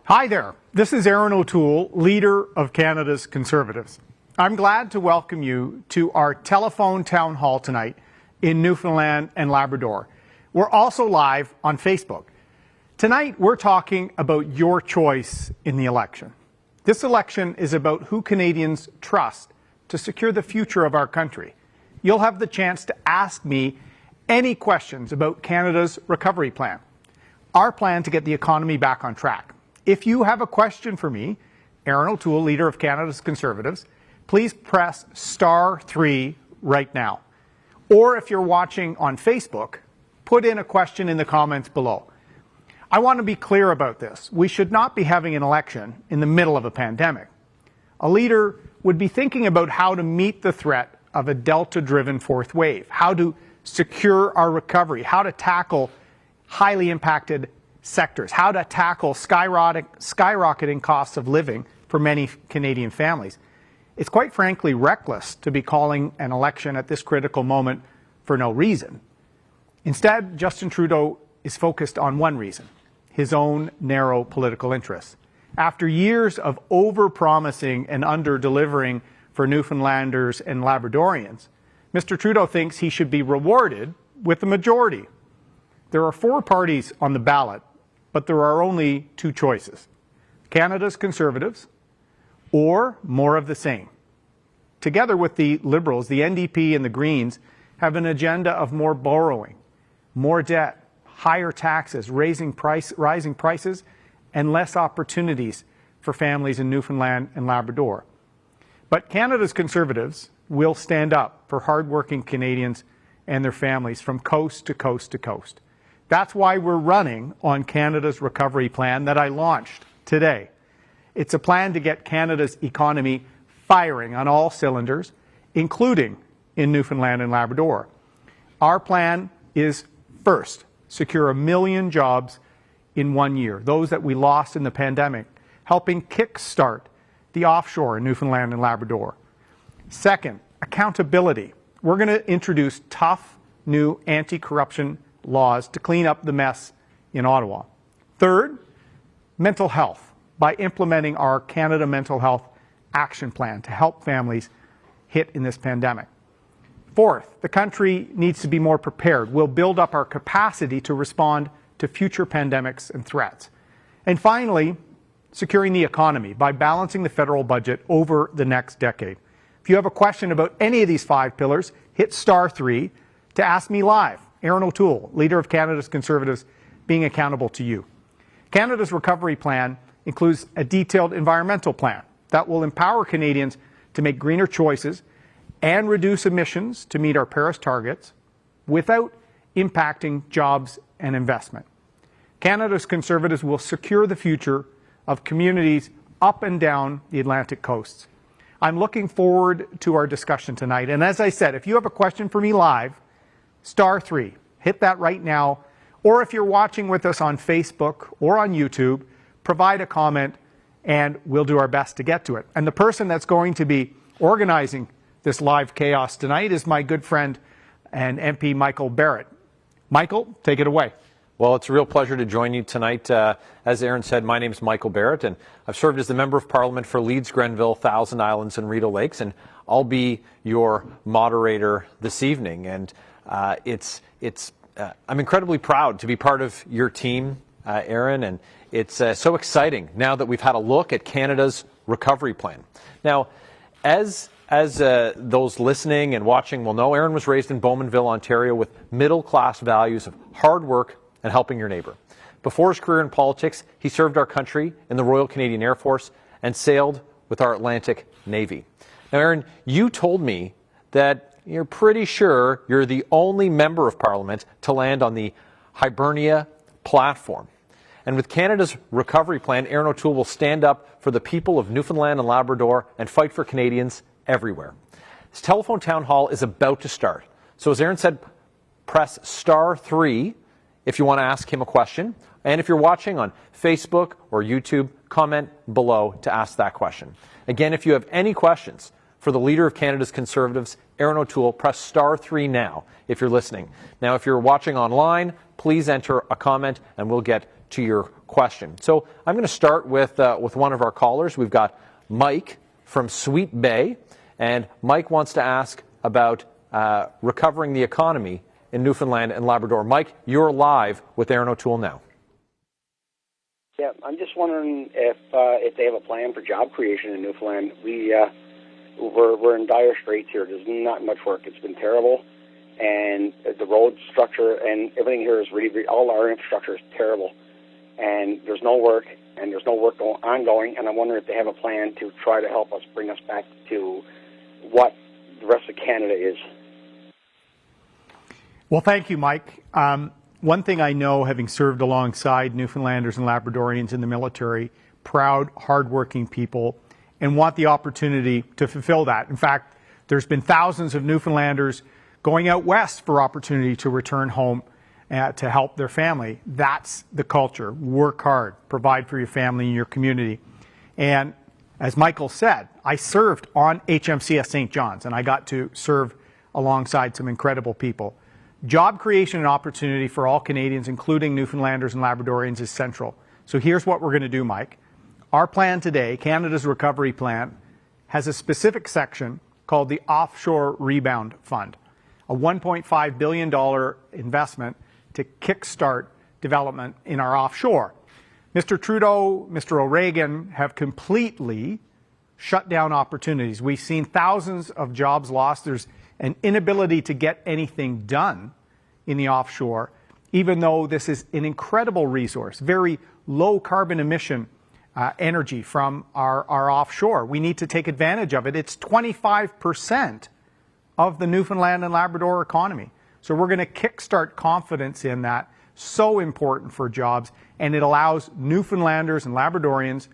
Hi there, this is Erin O'Toole, leader of Canada's Conservatives. I'm glad to welcome you to our telephone town hall tonight in Newfoundland and Labrador. We're also live on Facebook. Tonight we're talking about your choice in the election. This election is about who Canadians trust to secure the future of our country. You'll have the chance to ask me any questions about Canada's recovery plan, our plan to get the economy back on track. If you have a question for me, Erin O'Toole, leader of Canada's Conservatives, please press *3 right now. Or if you're watching on Facebook, put in a question in the comments below. I want to be clear about this. We should not be having an election in the middle of a pandemic. A leader would be thinking about how to meet the threat of a Delta-driven fourth wave, how to secure our recovery, how to tackle highly impacted sectors, how to tackle skyrocketing costs of living for many Canadian families. It's quite frankly reckless to be calling an election at this critical moment for no reason. Instead, Justin Trudeau is focused on one reason, his own narrow political interests. After years of over-promising and under-delivering for Newfoundlanders and Labradorians, Mr. Trudeau thinks he should be rewarded with the majority. There are 4 parties on the ballot, but there are only 2 choices: Canada's Conservatives or more of the same. Together with the Liberals, the NDP and the Greens have an agenda of more borrowing, more debt, higher taxes, rising prices, and less opportunities for families in Newfoundland and Labrador. But Canada's Conservatives will stand up for hardworking Canadians and their families from coast to coast to coast. That's why we're running on Canada's recovery plan that I launched today. It's a plan to get Canada's economy firing on all cylinders, including in Newfoundland and Labrador. Our plan is, first, secure 1 million jobs in 1 year, those that we lost in the pandemic, helping kickstart the offshore in Newfoundland and Labrador. Second, accountability. We're going to introduce tough new anti-corruption laws to clean up the mess in Ottawa. Third, mental health, by implementing our Canada Mental Health Action Plan to help families hit in this pandemic. Fourth, the country needs to be more prepared. We'll build up our capacity to respond to future pandemics and threats. And finally, securing the economy by balancing the federal budget over the next decade. If you have a question about any of these 5 pillars, hit *3 to ask me live. Erin O'Toole, leader of Canada's Conservatives, being accountable to you. Canada's recovery plan includes a detailed environmental plan that will empower Canadians to make greener choices and reduce emissions to meet our Paris targets without impacting jobs and investment. Canada's Conservatives will secure the future of communities up and down the Atlantic coasts. I'm looking forward to our discussion tonight. And as I said, if you have a question for me live, *3. Hit that right now. Or if you're watching with us on Facebook or on YouTube, provide a comment and we'll do our best to get to it. And the person that's going to be organizing this live chaos tonight is my good friend and MP Michael Barrett. Michael, take it away. Well, it's a real pleasure to join you tonight. As Erin said, my name is Michael Barrett, and I've served as the Member of Parliament for Leeds, Grenville, Thousand Islands, and Rideau Lakes, and I'll be your moderator this evening. And I'm incredibly proud to be part of your team, Erin, and it's so exciting now that we've had a look at Canada's recovery plan. Now, as those listening and watching will know, Erin was raised in Bowmanville, Ontario, with middle-class values of hard work and helping your neighbour. Before his career in politics, he served our country in the Royal Canadian Air Force and sailed with our Atlantic Navy. Now, Erin, you told me that you're pretty sure you're the only Member of Parliament to land on the Hibernia platform. And with Canada's recovery plan, Erin O'Toole will stand up for the people of Newfoundland and Labrador and fight for Canadians everywhere. This telephone town hall is about to start. So as Erin said, press *3 if you want to ask him a question. And if you're watching on Facebook or YouTube, comment below to ask that question. Again, if you have any questions for the Leader of Canada's Conservatives, Erin O'Toole, press *3 now if you're listening. Now, if you're watching online, please enter a comment and we'll get to your question. So I'm going to start with one of our callers. We've got Mike from Sweet Bay, and Mike wants to ask about recovering the economy in Newfoundland and Labrador. Mike, you're live with Erin O'Toole now. Yeah, I'm just wondering if they have a plan for job creation in Newfoundland. We're in dire straits here. There's not much work. It's been terrible, and the road structure and everything here is really all our infrastructure is terrible, and there's no work, and there's no work ongoing. And I'm wondering if they have a plan to try to help us bring us back to what the rest of Canada is. Well, thank you, Mike. One thing I know, having served alongside Newfoundlanders and Labradorians in the military, proud, hardworking people, and want the opportunity to fulfill that. In fact, there's been thousands of Newfoundlanders going out west for opportunity to return home to help their family. That's the culture. Work hard, provide for your family and your community. And as Michael said, I served on HMCS St. John's, and I got to serve alongside some incredible people. Job creation and opportunity for all Canadians, including Newfoundlanders and Labradorians, is central. So here's what we're going to do, Mike. Our plan today, Canada's Recovery Plan, has a specific section called the Offshore Rebound Fund, a $1.5 billion investment to kickstart development in our offshore. Mr. Trudeau, Mr. O'Regan have completely shut down opportunities. We've seen thousands of jobs lost. There's an inability to get anything done in the offshore, even though this is an incredible resource, very low carbon emission energy from our offshore. We need to take advantage of it. It's 25% of the Newfoundland and Labrador economy. So we're going to kickstart confidence in that. So important for jobs, and it allows Newfoundlanders and Labradorians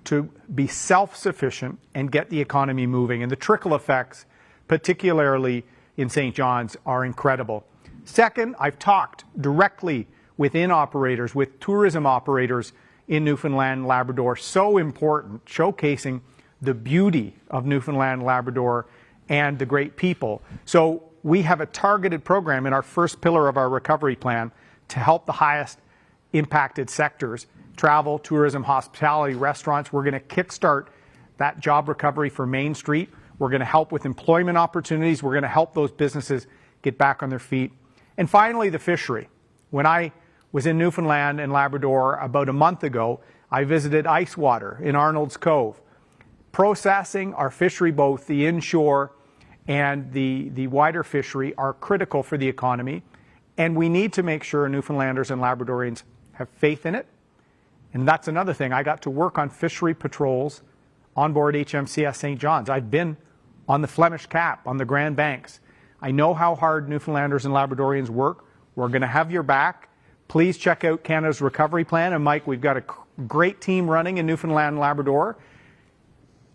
to be self-sufficient and get the economy moving. And the trickle effects, particularly in St. John's, are incredible. Second, I've talked directly within operators, with tourism operators in Newfoundland and Labrador. So important, showcasing the beauty of Newfoundland and Labrador and the great people. So we have a targeted program in our first pillar of our recovery plan to help the highest impacted sectors: travel, tourism, hospitality, restaurants. We're going to kickstart that job recovery for Main Street. We're going to help with employment opportunities. We're going to help those businesses get back on their feet. And finally, the fishery. When I was in Newfoundland and Labrador about a month ago, I visited Icewater in Arnold's Cove. Processing our fishery, both the inshore and the wider fishery, are critical for the economy. And we need to make sure Newfoundlanders and Labradorians have faith in it. And that's another thing. I got to work on fishery patrols on board HMCS St. John's. I've been on the Flemish Cap, on the Grand Banks. I know how hard Newfoundlanders and Labradorians work. We're going to have your back. Please check out Canada's Recovery Plan. And Mike, we've got a great team running in Newfoundland and Labrador.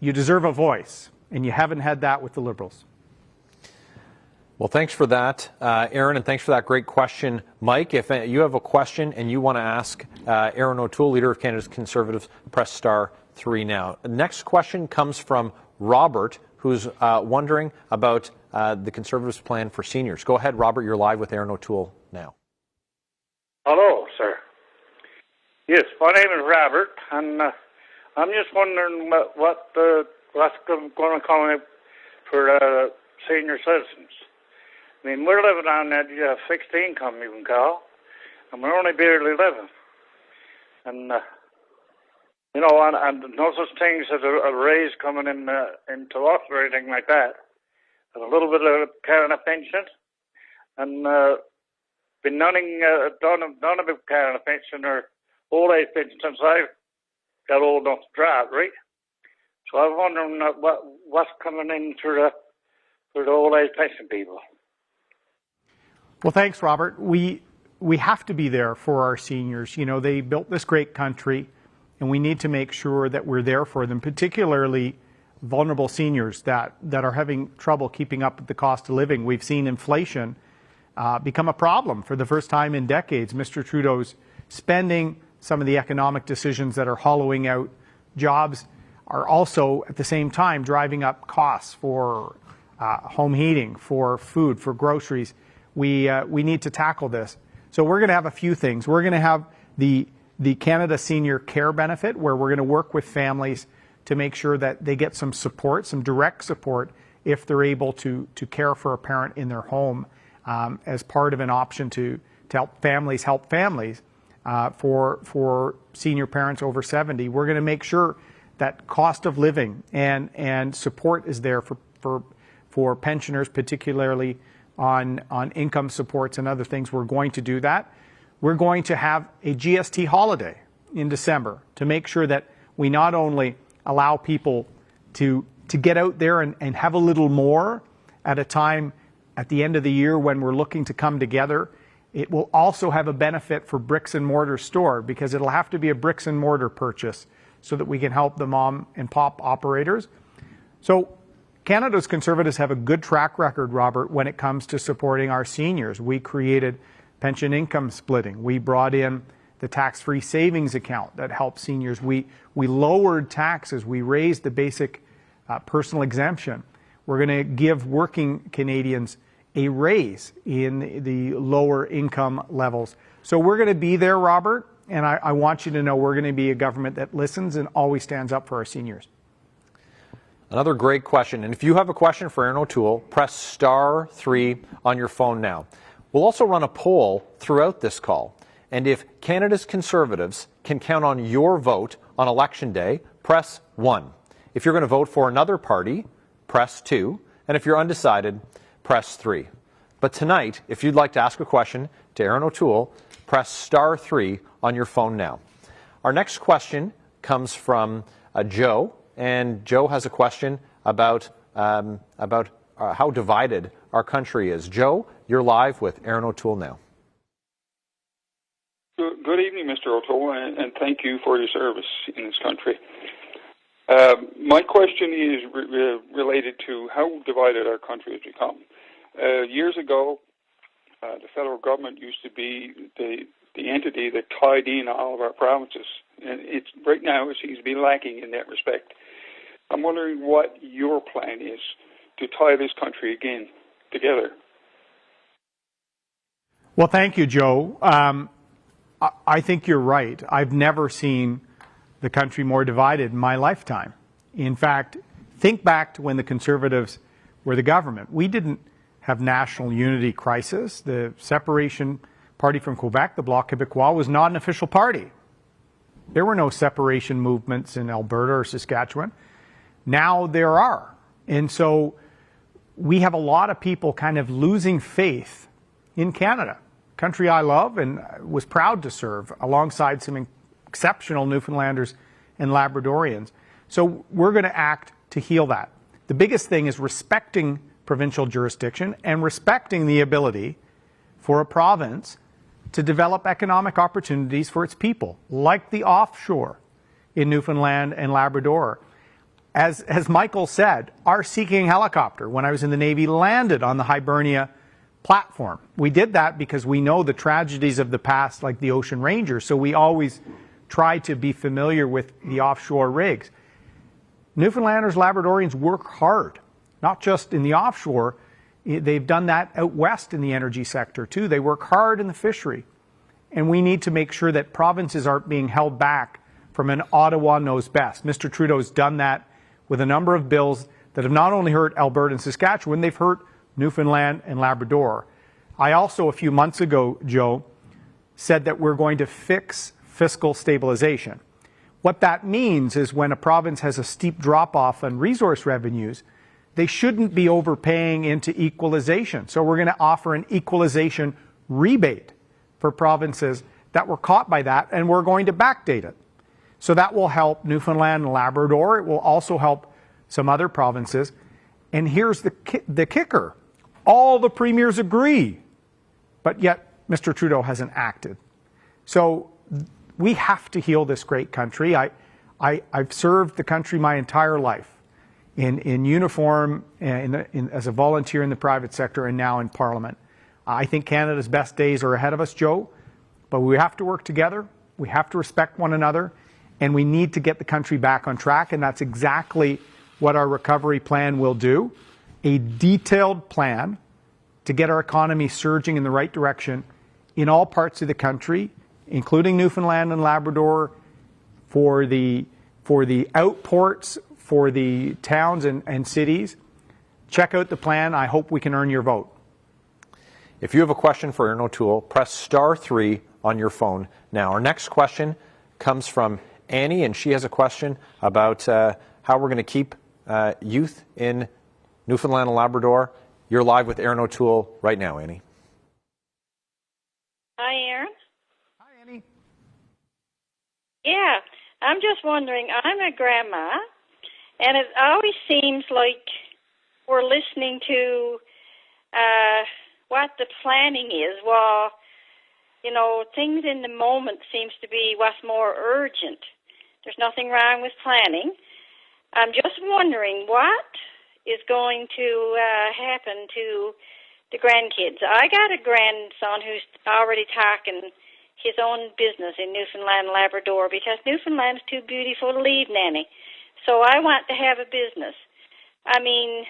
You deserve a voice, and you haven't had that with the Liberals. Well, thanks for that, Erin, and thanks for that great question, Mike. If you have a question and you want to ask Erin O'Toole, Leader of Canada's Conservatives, press *3 now. The next question comes from Robert, who's wondering about the Conservatives' plan for seniors. Go ahead, Robert. You're live with Erin O'Toole now. Hello, sir. Yes, my name is Robert, and I'm just wondering what's going to come up for senior citizens. I mean, we're living on that fixed income, you can call, and we're only barely living. And, and no such things as a raise coming into us or anything like that. And a little bit of kind of pension, and been none of it kind of pension or old age pension since I got old enough to drive, right? So I was wondering what's coming in for the old age pension people. Well, thanks, Robert. We have to be there for our seniors. You know, they built this great country, and we need to make sure that we're there for them, particularly vulnerable seniors that are having trouble keeping up with the cost of living. We've seen inflation become a problem for the first time in decades. Mr. Trudeau's spending, some of the economic decisions that are hollowing out jobs are also at the same time driving up costs for home heating, for food, for groceries. We need to tackle this. So we're going to have a few things. We're going to have the the Canada Senior Care Benefit, where we're going to work with families to make sure that they get some support, some direct support, if they're able to care for a parent in their home as part of an option to help families for senior parents over 70. We're going to make sure that cost of living and support is there for pensioners, particularly on income supports and other things. We're going to do that. We're going to have a GST holiday in December to make sure that we not only allow people to get out there and have a little more at a time at the end of the year when we're looking to come together. It will also have a benefit for bricks and mortar store, because it'll have to be a bricks and mortar purchase so that we can help the mom and pop operators. So Canada's Conservatives have a good track record, Robert, when it comes to supporting our seniors. We created pension income splitting. We brought in the tax-free savings account that helps seniors. We lowered taxes. We raised the basic personal exemption. We're going to give working Canadians a raise in the lower income levels. So we're going to be there, Robert, and I want you to know we're going to be a government that listens and always stands up for our seniors. Another great question. And if you have a question for Erin O'Toole, press *3 on your phone now. We'll also run a poll throughout this call. And if Canada's Conservatives can count on your vote on Election Day, press 1. If you're going to vote for another party, press 2. And if you're undecided, press 3. But tonight, if you'd like to ask a question to Erin O'Toole, press *3 on your phone now. Our next question comes from Joe, and Joe has a question about how divided our country is. Joe, you're live with Erin O'Toole now. Good evening, Mr. O'Toole, and thank you for your service in this country. My question is related to how divided our country has become. Years ago, the federal government used to be the entity that tied in all of our provinces, and right now it seems to be lacking in that respect. I'm wondering what your plan is to tie this country again together. Well, thank you, Joe. I think you're right. I've never seen the country more divided in my lifetime. In fact, think back to when the Conservatives were the government. We didn't have national unity crisis. The separation party from Quebec, the Bloc Québécois, was not an official party. There were no separation movements in Alberta or Saskatchewan. Now there are. And so we have a lot of people kind of losing faith in Canada, country I love and was proud to serve alongside some exceptional Newfoundlanders and Labradorians. So we're going to act to heal that. The biggest thing is respecting provincial jurisdiction and respecting the ability for a province to develop economic opportunities for its people, like the offshore in Newfoundland and Labrador. As Michael said, our Sea King helicopter, when I was in the Navy, landed on the Hibernia platform. We did that because we know the tragedies of the past, like the Ocean Ranger, so we always try to be familiar with the offshore rigs. Newfoundlanders, Labradorians work hard, not just in the offshore. They've done that out west in the energy sector too. They work hard in the fishery. And we need to make sure that provinces aren't being held back from an Ottawa knows best. Mr. Trudeau's done that with a number of bills that have not only hurt Alberta and Saskatchewan, they've hurt Newfoundland and Labrador. I also, a few months ago, Joe, said that we're going to fix fiscal stabilization. What that means is when a province has a steep drop-off on resource revenues, they shouldn't be overpaying into equalization. So we're going to offer an equalization rebate for provinces that were caught by that, and we're going to backdate it. So that will help Newfoundland and Labrador. It will also help some other provinces. And here's the kicker. All the premiers agree, but yet Mr. Trudeau hasn't acted. So we have to heal this great country. I've served the country my entire life in uniform, as a volunteer in the private sector, and now in Parliament. I think Canada's best days are ahead of us, Joe, but we have to work together. We have to respect one another, and we need to get the country back on track, and that's exactly what our recovery plan will do. A detailed plan to get our economy surging in the right direction in all parts of the country, including Newfoundland and Labrador, for the outports, for the towns and cities. Check out the plan. I hope we can earn your vote. If you have a question for Erin O'Toole, press *3 on your phone now. Our next question comes from Annie, and she has a question about how we're going to keep youth in Newfoundland and Labrador. You're live with Erin O'Toole right now, Annie. Hi, Erin. Hi, Annie. Yeah, I'm just wondering, I'm a grandma, and it always seems like we're listening to what the planning is, while, you know, things in the moment seems to be what's more urgent. There's nothing wrong with planning. I'm just wondering what is going to happen to the grandkids. I got a grandson who's already talking his own business in Newfoundland Labrador because Newfoundland's too beautiful to leave, Nanny. So I want to have a business. I mean,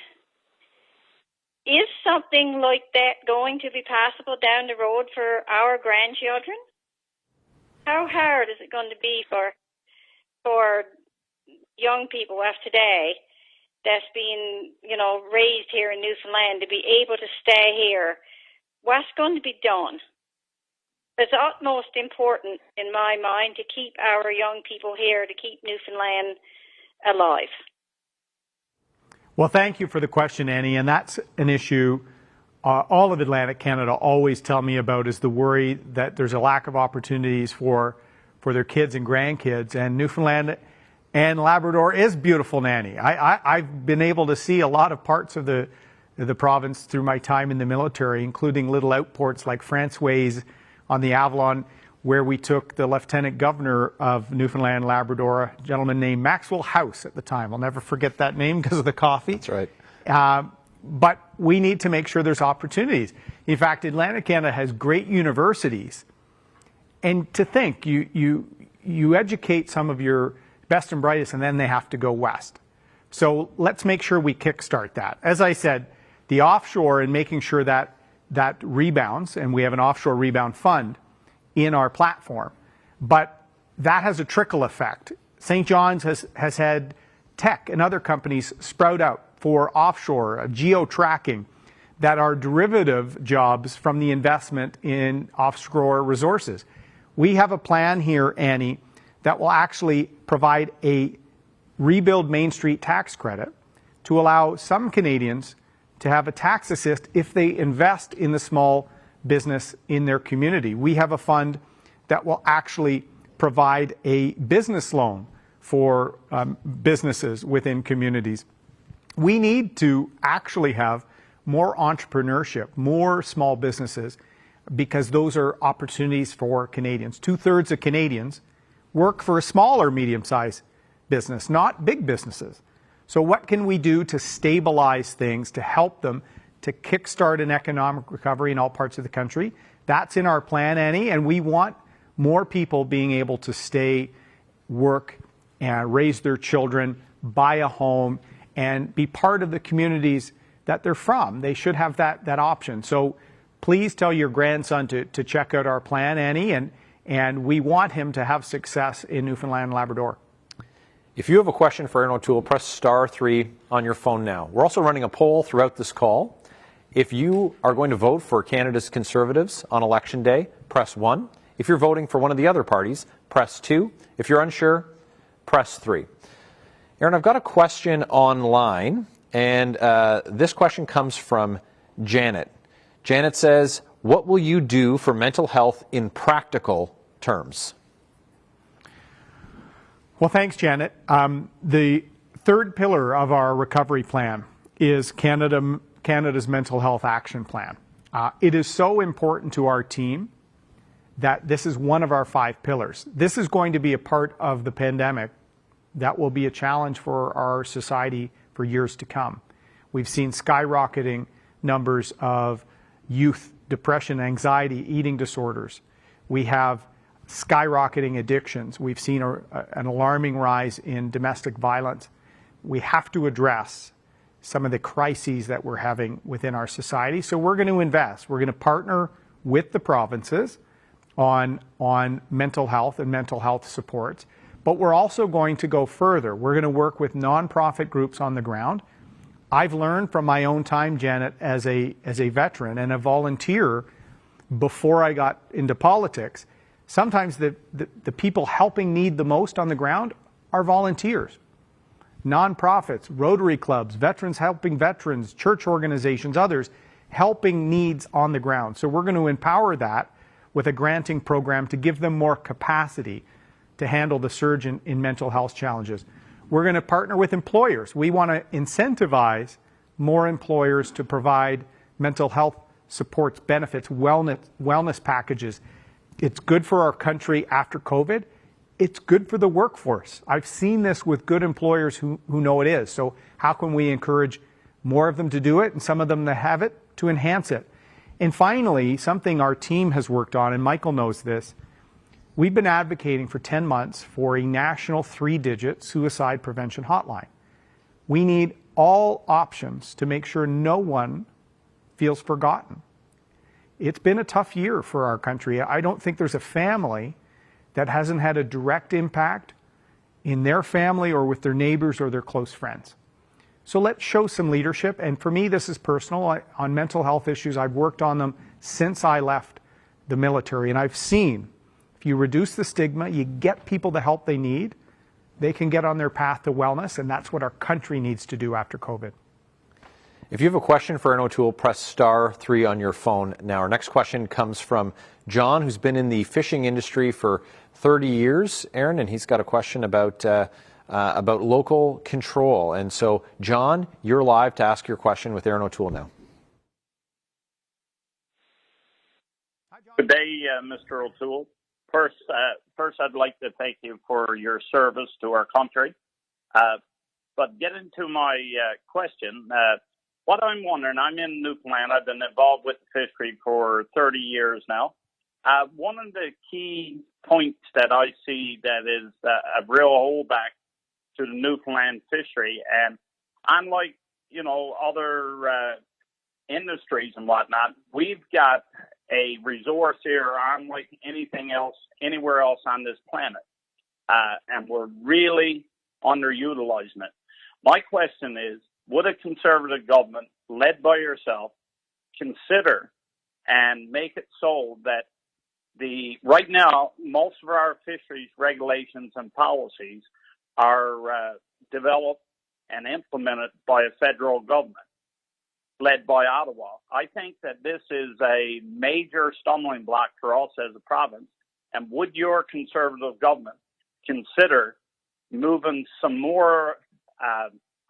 is something like that going to be possible down the road for our grandchildren? How hard is it going to be for young people of today that's being, you know, raised here in Newfoundland to be able to stay here? What's going to be done? It's utmost important, in my mind, to keep our young people here, to keep Newfoundland alive. Well, thank you for the question, Annie. And that's an issue all of Atlantic Canada always tell me about, is the worry that there's a lack of opportunities for their kids and grandkids. And Newfoundland and Labrador is beautiful, Nanny. I've been able to see a lot of parts of the province through my time in the military, including little outports like Francois on the Avalon, where we took the Lieutenant Governor of Newfoundland Labrador, a gentleman named Maxwell House at the time. I'll never forget that name because of the coffee. That's right. But we need to make sure there's opportunities. In fact, Atlantic Canada has great universities. And to think, you educate some of your best and brightest, and then they have to go west. So let's make sure we kickstart that. As I said, the offshore and making sure that rebounds, and we have an offshore rebound fund in our platform. But that has a trickle effect. St. John's has had tech and other companies sprout out for offshore, geo-tracking, that are derivative jobs from the investment in offshore resources. We have a plan here, Annie, that will actually provide a Rebuild Main Street tax credit to allow some Canadians to have a tax assist if they invest in the small business in their community. We have a fund that will actually provide a business loan for businesses within communities. We need to actually have more entrepreneurship, more small businesses, because those are opportunities for Canadians. 2/3 of Canadians work for a small or medium-sized business, not big businesses. So what can we do to stabilize things, to help them, to kickstart an economic recovery in all parts of the country? That's in our plan, Annie, and we want more people being able to stay, work, and raise their children, buy a home, and be part of the communities that they're from. They should have that option. So please tell your grandson to check out our plan, Annie, and we want him to have success in Newfoundland and Labrador. If you have a question for Erin O'Toole, press *3 on your phone now. We're also running a poll throughout this call. If you are going to vote for Canada's Conservatives on Election Day, press 1. If you're voting for one of the other parties, press 2. If you're unsure, press 3. Erin, I've got a question online, and this question comes from Janet. Janet says, what will you do for mental health in practical terms? Well, thanks, Janet. The third pillar of our recovery plan is Canada's Mental Health Action Plan. It is so important to our team that this is one of our 5 pillars. This is going to be a part of the pandemic that will be a challenge for our society for years to come. We've seen skyrocketing numbers of youth depression, anxiety, eating disorders. We have skyrocketing addictions. We've seen an alarming rise in domestic violence. We have to address some of the crises that we're having within our society. So we're going to invest. We're going to partner with the provinces. on mental health and mental health supports. But we're also going to go further. We're going to work with nonprofit groups on the ground. I've learned from my own time, Janet, as a veteran and a volunteer before I got into politics, sometimes the people helping need the most on the ground are volunteers. Nonprofits, Rotary clubs, veterans helping veterans, church organizations, others helping needs on the ground. So we're going to empower that with a granting program to give them more capacity to handle the surge in mental health challenges. We're going to partner with employers. We want to incentivize more employers to provide mental health supports, benefits, wellness packages. It's good for our country after COVID. It's good for the workforce. I've seen this with good employers who know it is. So how can we encourage more of them to do it and some of them that have it to enhance it? And finally, something our team has worked on, and Michael knows this, we've been advocating for 10 months for a national 3-digit suicide prevention hotline. We need all options to make sure no one feels forgotten. It's been a tough year for our country. I don't think there's a family that hasn't had a direct impact in their family or with their neighbors or their close friends. So let's show some leadership. And for me, this is personal. On mental health issues, I've worked on them since I left the military. And I've seen if you reduce the stigma, you get people the help they need, they can get on their path to wellness. And that's what our country needs to do after COVID. If you have a question for Erin O'Toole, press *3 on your phone now. Our next question comes from John, who's been in the fishing industry for 30 years, Erin, and he's got a question about local control. And so, John, you're live to ask your question with Erin O'Toole now. Good day, Mr. O'Toole. First, I'd like to thank you for your service to our country. But getting to my question, what I'm wondering, I'm in Newfoundland. I've been involved with the fishery for 30 years now. One of the key points that I see that is a real holdback to the Newfoundland fishery, and unlike, other industries and whatnot, we've got a resource here unlike anything else, anywhere else on this planet. And we're really underutilizing it. My question is, would a Conservative government led by yourself consider and make it so that right now, most of our fisheries regulations and policies are developed and implemented by a federal government led by Ottawa? I think that this is a major stumbling block for us as a province. And would your Conservative government consider moving some more?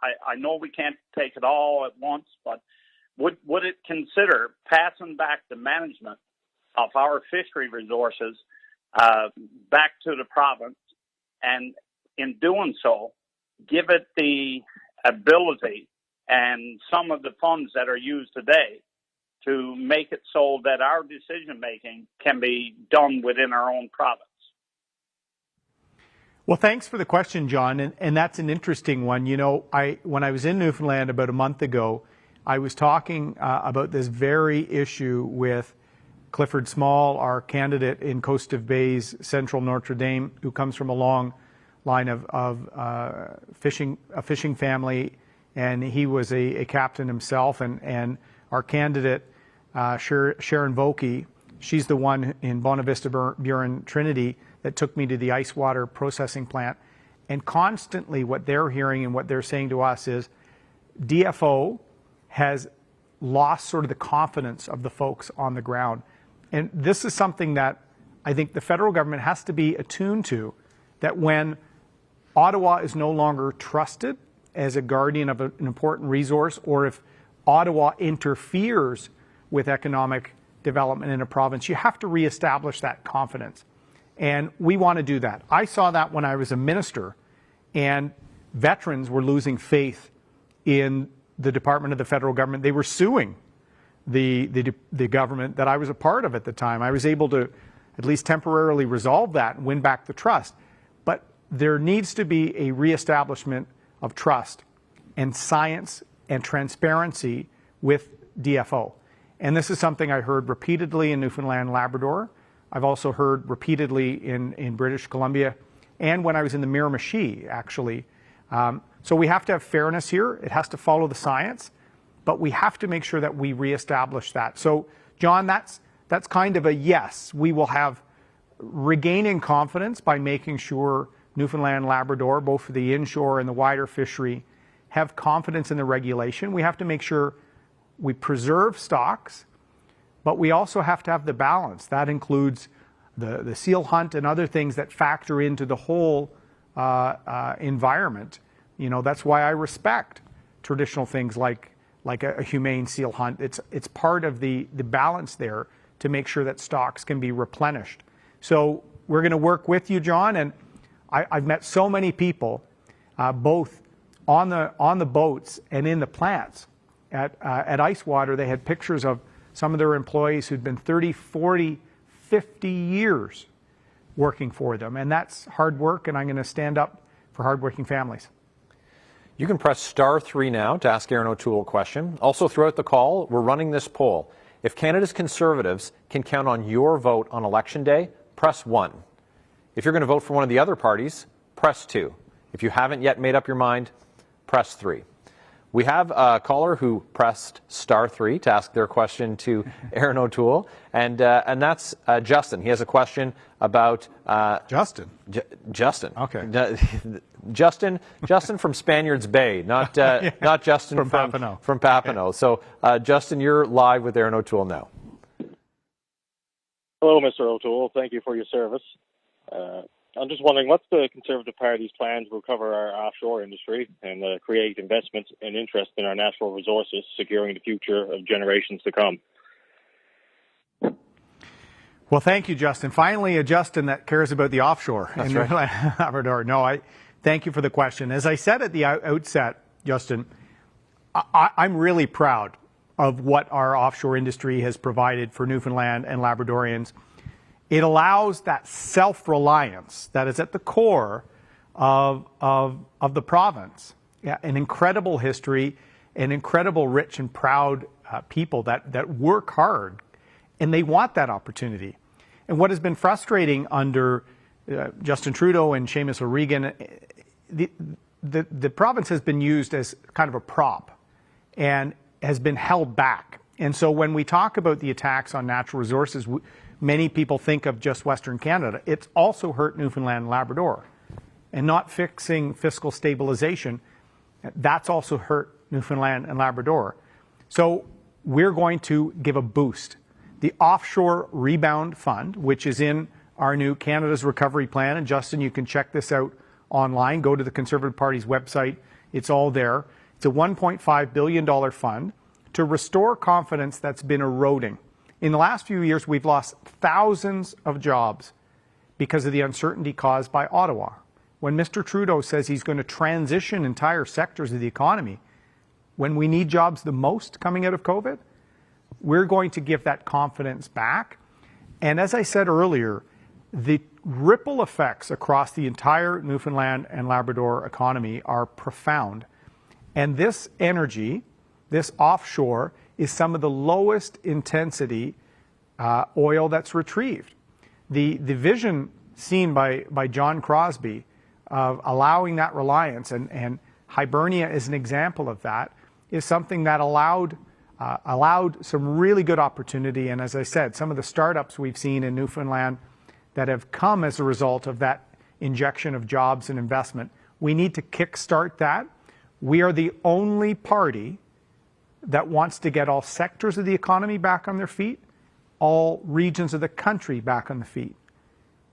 I know we can't take it all at once, but would it consider passing back the management of our fishery resources back to the province, and in doing so, give it the ability and some of the funds that are used today to make it so that our decision-making can be done within our own province? Well, thanks for the question, John, and that's an interesting one. When I was in Newfoundland about a month ago, I was talking about this very issue with Clifford Small, our candidate in Coast of Bays, Central Notre Dame, who comes from a long line of fishing family, and he was a captain himself. And our candidate, Sharon Vokey, she's the one in Bonavista Buren Trinity that took me to the ice water processing plant. And constantly what they're hearing and what they're saying to us is DFO has lost sort of the confidence of the folks on the ground. And this is something that I think the federal government has to be attuned to, that when Ottawa is no longer trusted as a guardian of an important resource, or if Ottawa interferes with economic development in a province, you have to reestablish that confidence. And we want to do that. I saw that when I was a minister, and veterans were losing faith in the department of the federal government. They were suing the government that I was a part of at the time. I was able to at least temporarily resolve that and win back the trust. But there needs to be a reestablishment of trust and science and transparency with DFO. And this is something I heard repeatedly in Newfoundland Labrador I've also heard repeatedly in British Columbia and when I was in the Miramichi, actually. So we have to have fairness here. It has to follow the science, but we have to make sure that we reestablish that. So, John, that's kind of a yes. We will have regaining confidence by making sure Newfoundland Labrador, both for the inshore and the wider fishery, have confidence in the regulation. We have to make sure we preserve stocks, but we also have to have the balance. That includes the seal hunt and other things that factor into the whole environment. You know, that's why I respect traditional things like a humane seal hunt. It's part of the balance there to make sure that stocks can be replenished. So we're going to work with you, John, and I've met so many people, both on the boats and in the plants. At Icewater, they had pictures of some of their employees who'd been 30, 40, 50 years working for them. And that's hard work, and I'm going to stand up for hardworking families. You can press *3 now to ask Erin O'Toole a question. Also, throughout the call, we're running this poll. If Canada's Conservatives can count on your vote on Election Day, press 1. If you're going to vote for one of the other parties, press 2. If you haven't yet made up your mind, press 3. We have a caller who pressed *3 to ask their question to Erin O'Toole, and that's Justin. He has a question about Justin. Justin. Okay. Justin from Spaniards Bay, not not Justin from Papineau. From Papineau. Okay. So, Justin, you're live with Erin O'Toole now. Hello, Mr. O'Toole. Thank you for your service. I'm just wondering, what's the Conservative Party's plan to recover our offshore industry and create investment and interest in our natural resources, securing the future of generations to come? Well, thank you, Justin. Finally, a Justin that cares about the offshore in Newfoundland Labrador. No, I thank you for the question. As I said at the outset, Justin, I'm really proud of what our offshore industry has provided for Newfoundland and Labradorians. It allows that self-reliance that is at the core of the province. Yeah, an incredible history, an incredible, rich and proud people that work hard, and they want that opportunity. And what has been frustrating under Justin Trudeau and Seamus O'Regan, the province has been used as kind of a prop and has been held back. And so when we talk about the attacks on natural resources, many people think of just Western Canada. It's also hurt Newfoundland and Labrador. And not fixing fiscal stabilization, that's also hurt Newfoundland and Labrador. So we're going to give a boost. The Offshore Rebound Fund, which is in our new Canada's Recovery Plan, and Justin, you can check this out online. Go to the Conservative Party's website. It's all there. It's a $1.5 billion fund to restore confidence that's been eroding. In the last few years, we've lost thousands of jobs because of the uncertainty caused by Ottawa. When Mr. Trudeau says he's going to transition entire sectors of the economy, when we need jobs the most coming out of COVID, we're going to give that confidence back. And as I said earlier, the ripple effects across the entire Newfoundland and Labrador economy are profound. And this energy, this offshore, is some of the lowest intensity oil that's retrieved. The vision seen by John Crosby of allowing that reliance, and Hibernia is an example of that, is something that allowed some really good opportunity. And as I said, some of the startups we've seen in Newfoundland that have come as a result of that injection of jobs and investment, we need to kickstart that. We are the only party that wants to get all sectors of the economy back on their feet, all regions of the country back on the feet.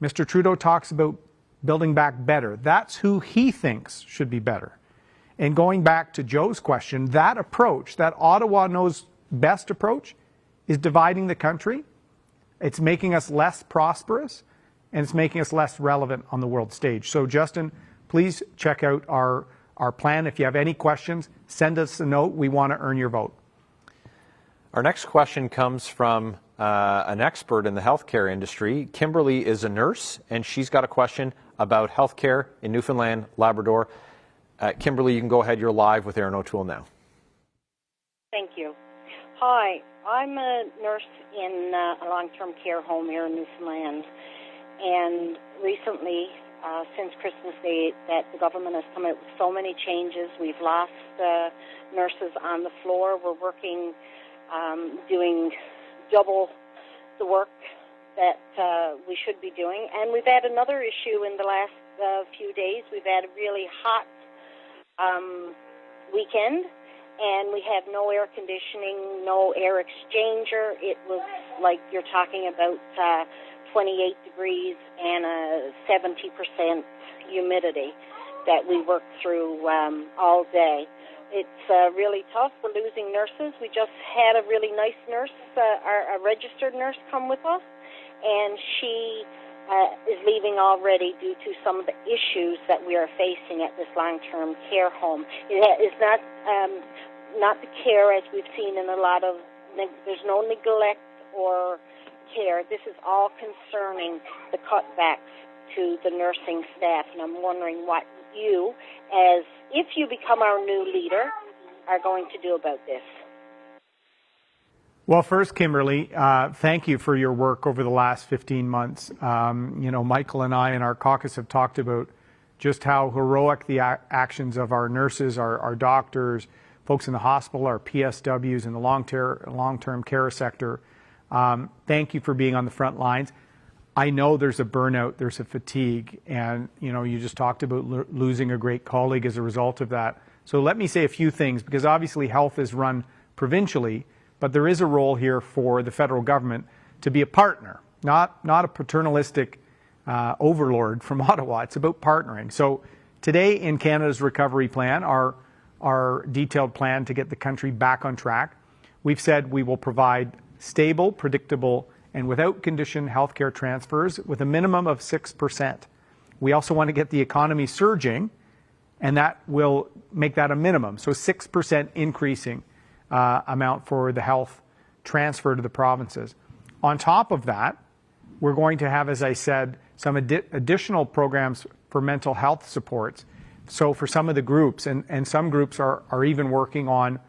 Mr. Trudeau talks about building back better. That's who he thinks should be better. And going back to Joe's question, that approach, that Ottawa knows best approach, is dividing the country. It's making us less prosperous, and it's making us less relevant on the world stage. So, Justin, please check out our plan. If you have any questions, send us a note. We want to earn your vote. Our next question comes from an expert in the healthcare industry. Kimberly is a nurse, and she's got a question about healthcare in Newfoundland, Labrador. Kimberly, you can go ahead. You're live with Erin O'Toole now. Thank you. Hi, I'm a nurse in a long-term care home here in Newfoundland, and recently, since Christmas Day, that the government has come out with so many changes. We've lost nurses on the floor. We're working, doing double the work that we should be doing, and we've had another issue in the last few days. We've had a really hot weekend, and we have no air conditioning, no air exchanger. It was like you're talking about 28 degrees and a 70% humidity that we worked through all day. It's really tough. We're losing nurses. We just had a really nice nurse, a registered nurse, come with us, and she is leaving already due to some of the issues that we are facing at this long-term care home. It is not the care as we've seen in a lot of, there's no neglect or care. This is all concerning the cutbacks to the nursing staff, and I'm wondering what you, as if you become our new leader, are going to do about this. Well, first, Kimberly, thank you for your work over the last 15 months. Michael and I in our caucus have talked about just how heroic the actions of our nurses, our doctors, folks in the hospital, our PSWs in the long-term care sector. Thank you for being on the front lines. I know there's a burnout, there's a fatigue, and you just talked about losing a great colleague as a result of that. So let me say a few things, because obviously health is run provincially, but there is a role here for the federal government to be a partner, not a paternalistic overlord from Ottawa. It's about partnering. So today in Canada's recovery plan, our detailed plan to get the country back on track, we've said we will provide stable, predictable, and without condition healthcare transfers with a minimum of 6%. We also want to get the economy surging, and that will make that a minimum. So 6% increasing amount for the health transfer to the provinces. On top of that, we're going to have, as I said, some additional programs for mental health supports. So for some of the groups, and some groups are even working on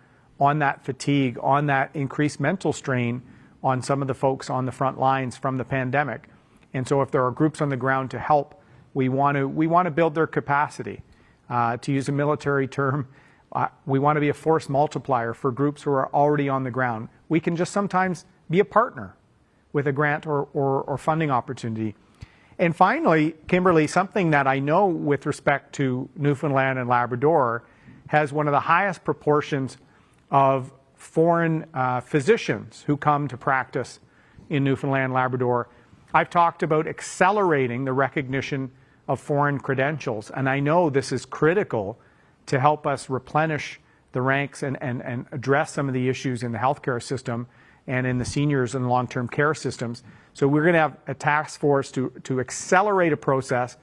that fatigue, on that increased mental strain on some of the folks on the front lines from the pandemic. And so if there are groups on the ground to help, we want to build their capacity. To use a military term, we want to be a force multiplier for groups who are already on the ground. We can just sometimes be a partner with a grant or funding opportunity. And finally, Kimberly, something that I know with respect to Newfoundland and Labrador has one of the highest proportions of foreign physicians who come to practice in Newfoundland and Labrador. I've talked about accelerating the recognition of foreign credentials, and I know this is critical to help us replenish the ranks and address some of the issues in the healthcare system and in the seniors and long-term care systems. So we're going to have a task force to accelerate a process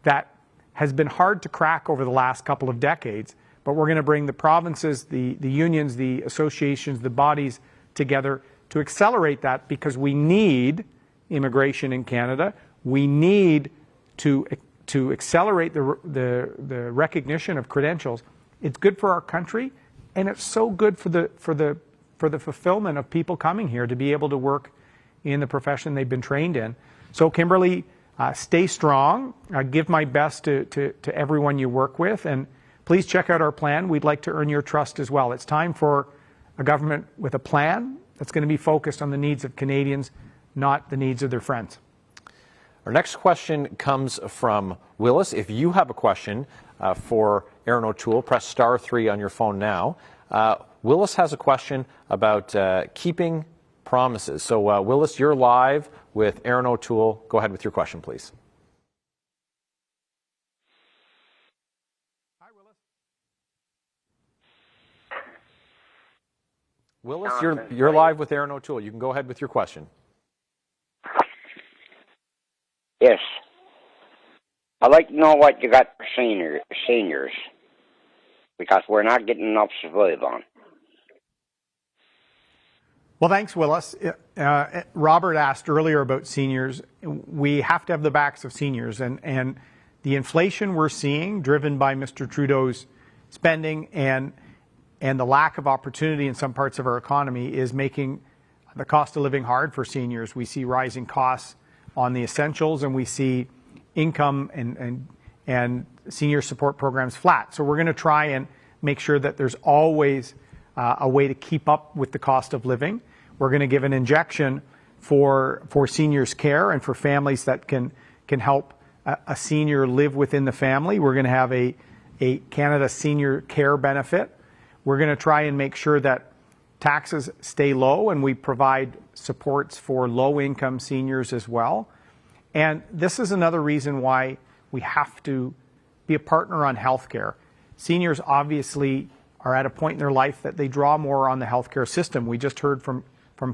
that has been hard to crack over the last couple of decades, but we're going to bring the provinces, the unions, the associations, the bodies together to accelerate that, because we need immigration in Canada. We need to accelerate the recognition of credentials. It's good for our country, and it's so good for the fulfillment of people coming here to be able to work in the profession they've been trained in. So Kimberly, stay strong. Give my best to everyone you work with, and please check out our plan. We'd like to earn your trust as well. It's time for a government with a plan that's going to be focused on the needs of Canadians, not the needs of their friends. Our next question comes from Willis. If you have a question for Erin O'Toole, press *3 on your phone now. Willis has a question about keeping promises. So Willis, you're live with Erin O'Toole. Go ahead with your question, please. Hi, Willis. Willis, you're live with Erin O'Toole. You can go ahead with your question. Yes. I'd like to know what you got for seniors, because we're not getting enough to live on. Well, thanks, Willis. Robert asked earlier about seniors. We have to have the backs of seniors, and the inflation we're seeing, driven by Mr. Trudeau's spending, and the lack of opportunity in some parts of our economy is making the cost of living hard for seniors. We see rising costs on the essentials, and we see income and senior support programs flat. So we're going to try and make sure that there's always a way to keep up with the cost of living. We're going to give an injection for seniors' care and for families that can help a senior live within the family. We're going to have a Canada Senior Care Benefit. We're going to try and make sure that taxes stay low, and we provide supports for low-income seniors as well. And this is another reason why we have to be a partner on healthcare. Seniors obviously are at a point in their life that they draw more on the healthcare system. We just heard from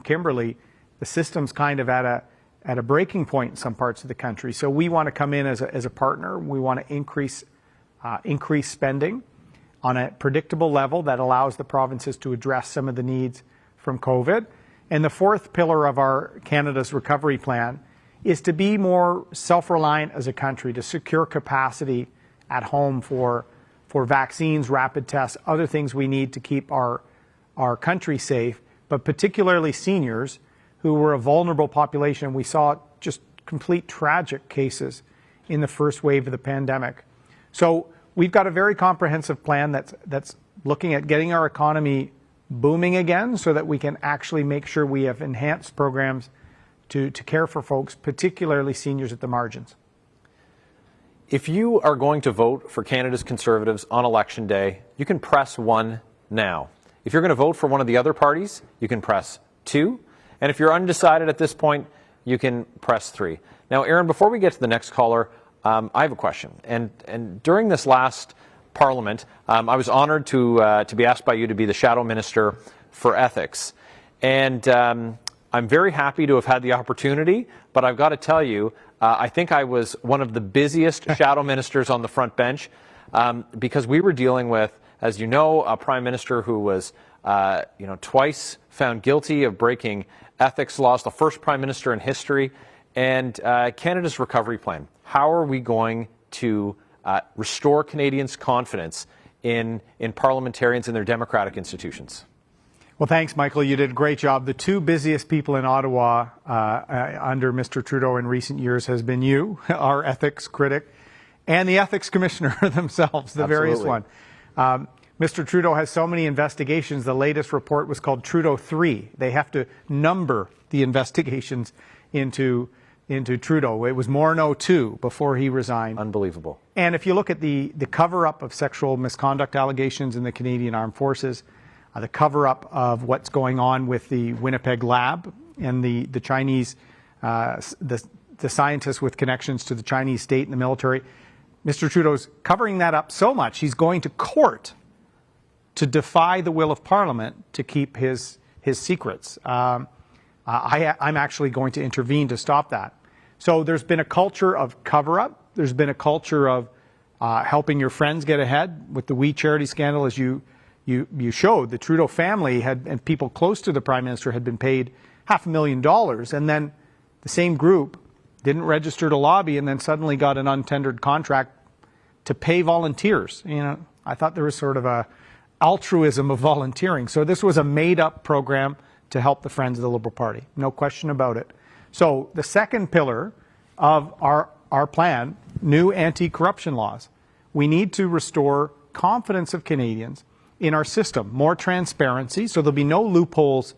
Kimberly, the system's kind of at a breaking point in some parts of the country. So we want to come in as a partner. We want to increase spending on a predictable level that allows the provinces to address some of the needs from COVID. And the fourth pillar of our Canada's recovery plan is to be more self-reliant as a country, to secure capacity at home for vaccines, rapid tests, other things we need to keep our country safe, but particularly seniors who were a vulnerable population. We saw just complete tragic cases in the first wave of the pandemic. So we've got a very comprehensive plan that's looking at getting our economy booming again so that we can actually make sure we have enhanced programs to care for folks, particularly seniors at the margins. If you are going to vote for Canada's Conservatives on Election Day, you can press 1 now. If you're going to vote for one of the other parties, you can press 2. And if you're undecided at this point, you can press 3. Now, Erin, before we get to the next caller, I have a question. And during this last Parliament, I was honored to be asked by you to be the Shadow Minister for Ethics. And I'm very happy to have had the opportunity, but I've got to tell you, I think I was one of the busiest shadow ministers on the front bench because we were dealing with, as you know, a prime minister who was, twice found guilty of breaking ethics laws, the first prime minister in history, and Canada's recovery plan. How are we going to restore Canadians' confidence in parliamentarians and their democratic institutions? Well, thanks, Michael. You did a great job. The two busiest people in Ottawa under Mr. Trudeau in recent years has been you, our ethics critic, and the ethics commissioner themselves, the various one. Mr. Trudeau has so many investigations. The latest report was called Trudeau 3. They have to number the investigations into Trudeau. It was Morneau 2 before he resigned. Unbelievable. And if you look at the cover-up of sexual misconduct allegations in the Canadian Armed Forces, the cover-up of what's going on with the Winnipeg lab and the Chinese, the scientists with connections to the Chinese state and the military. Mr. Trudeau's covering that up so much, he's going to court to defy the will of Parliament to keep his secrets. I'm actually going to intervene to stop that. So there's been a culture of cover-up. There's been a culture of helping your friends get ahead with the We Charity scandal, as you showed. The Trudeau family and people close to the Prime Minister had been paid $500,000, and then the same group didn't register to lobby and then suddenly got an untendered contract to pay volunteers. I thought there was sort of a altruism of volunteering. So this was a made-up program to help the Friends of the Liberal Party. No question about it. So the second pillar of our plan, new anti-corruption laws. We need to restore confidence of Canadians in our system, more transparency, so there'll be no loopholes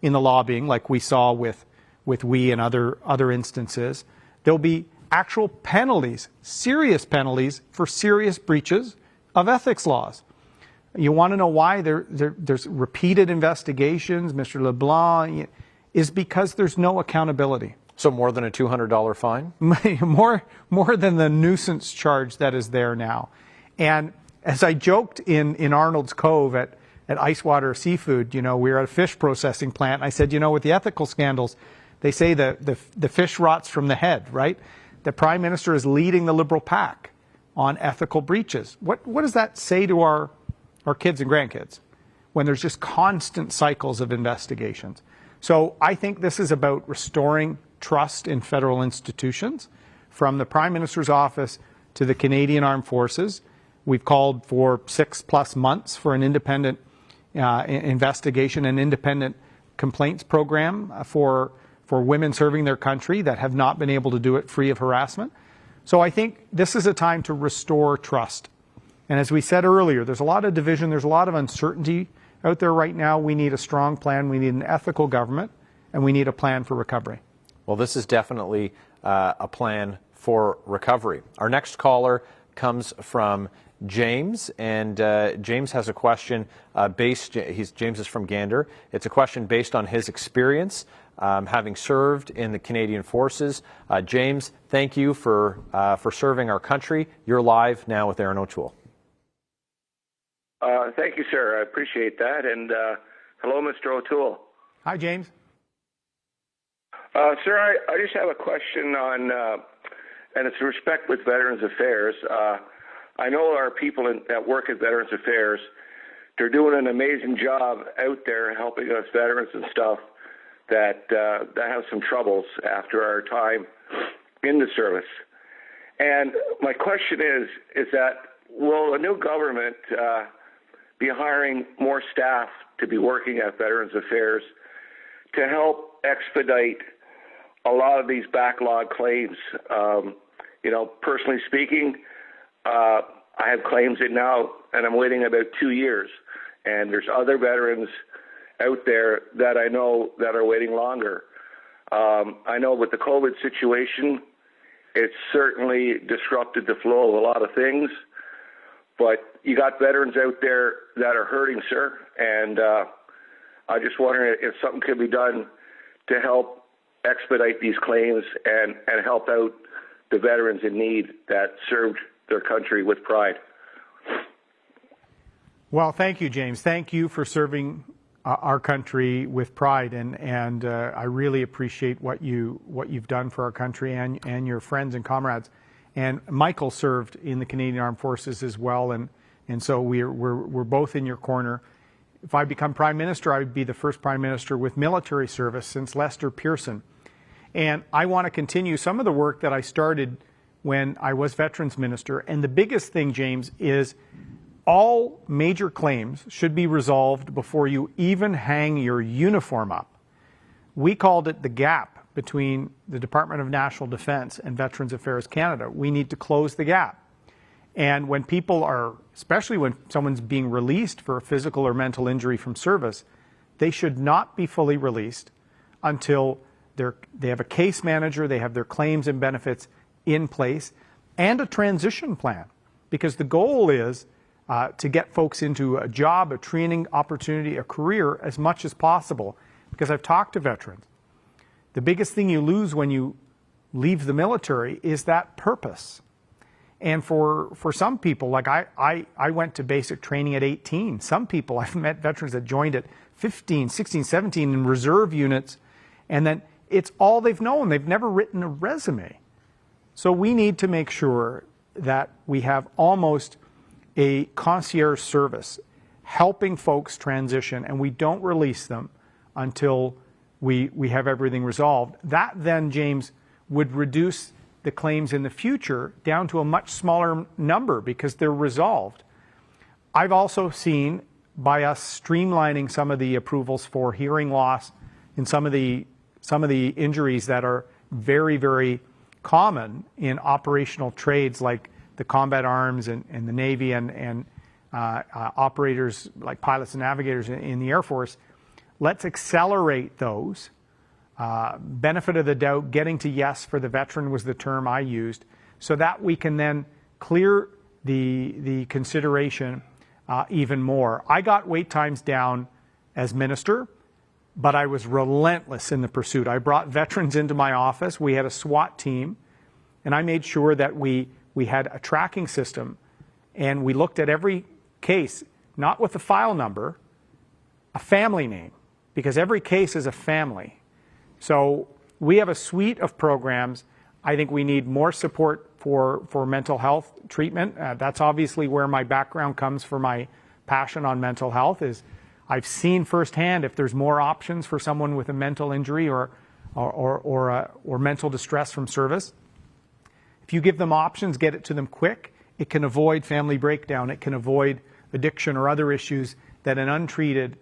in the lobbying like we saw with We and other instances. There'll be actual penalties, serious penalties for serious breaches of ethics laws. You want to know why there's repeated investigations, Mr. LeBlanc, is because there's no accountability. So more than a $200 fine? more than the nuisance charge that is there now. And as I joked in Arnold's Cove at Icewater Seafood, we were at a fish processing plant. I said, with the ethical scandals, they say the fish rots from the head, right? The Prime Minister is leading the Liberal pack on ethical breaches. What does that say to our kids and grandkids when there's just constant cycles of investigations? So I think this is about restoring trust in federal institutions, from the Prime Minister's office to the Canadian Armed Forces. We've called for 6+ months for an independent investigation and independent complaints program for women serving their country that have not been able to do it free of harassment. So I think this is a time to restore trust. And as we said earlier, there's a lot of division, there's a lot of uncertainty out there right now. We need a strong plan, we need an ethical government, and we need a plan for recovery. Well, this is definitely a plan for recovery. Our next caller comes from James, and James has a question James is from Gander. It's a question based on his experience having served in the Canadian Forces. James, thank you for serving our country. You're live now with Erin O'Toole. Thank you, sir. I appreciate that. And hello, Mr. O'Toole. Hi, James. Sir, I just have a question on, and it's in respect with Veterans Affairs. I know our people that work at Veterans Affairs, they're doing an amazing job out there helping us veterans and stuff that have some troubles after our time in the service. And my question is that will a new government be hiring more staff to be working at Veterans Affairs to help expedite a lot of these backlog claims? Personally speaking, I have claims in now, and I'm waiting about 2 years. And there's other veterans out there that I know that are waiting longer. I know with the COVID situation, it's certainly disrupted the flow of a lot of things. But you got veterans out there that are hurting, sir. And I just wonder if something could be done to help expedite these claims and help out the veterans in need that served their country with pride. Well, thank you, James. Thank you for serving our country with pride, and I really appreciate what you've done for our country and your friends and comrades. And Michael served in the Canadian Armed Forces as well, and so we're both in your corner. If I become Prime Minister, I would be the first Prime Minister with military service since Lester Pearson. And I want to continue some of the work that I started when I was Veterans Minister. And the biggest thing, James, is all major claims should be resolved before you even hang your uniform up. We called it the gap between the Department of National Defence and Veterans Affairs Canada. We need to close the gap. And when people are, especially when someone's being released for a physical or mental injury from service, they should not be fully released until they have a case manager, they have their claims and benefits in place, and a transition plan. Because the goal is to get folks into a job, a training opportunity, a career as much as possible. Because I've talked to veterans. The biggest thing you lose when you leave the military is that purpose. And for some people, like I went to basic training at 18. Some people, I've met veterans that joined at 15, 16, 17 in reserve units, and then it's all they've known. They've never written a resume. So we need to make sure that we have almost a concierge service helping folks transition, and we don't release them until we have everything resolved. That then, James, would reduce the claims in the future down to a much smaller number because they're resolved. I've also seen, by us streamlining some of the approvals for hearing loss in some of the injuries that are very, very common in operational trades like the combat arms and the Navy and operators like pilots and navigators in the Air Force, let's accelerate those. Benefit of the doubt, getting to yes for the veteran was the term I used, so that we can then clear the consideration even more. I got wait times down as minister, but I was relentless in the pursuit. I brought veterans into my office. We had a SWAT team, and I made sure that we had a tracking system, and we looked at every case, not with a file number, a family name, because every case is a family. So we have a suite of programs. I think we need more support for mental health treatment. That's obviously where my background comes for my passion on mental health. Is I've seen firsthand if there's more options for someone with a mental injury or mental distress from service. If you give them options, get it to them quick, it can avoid family breakdown. It can avoid addiction or other issues that an untreated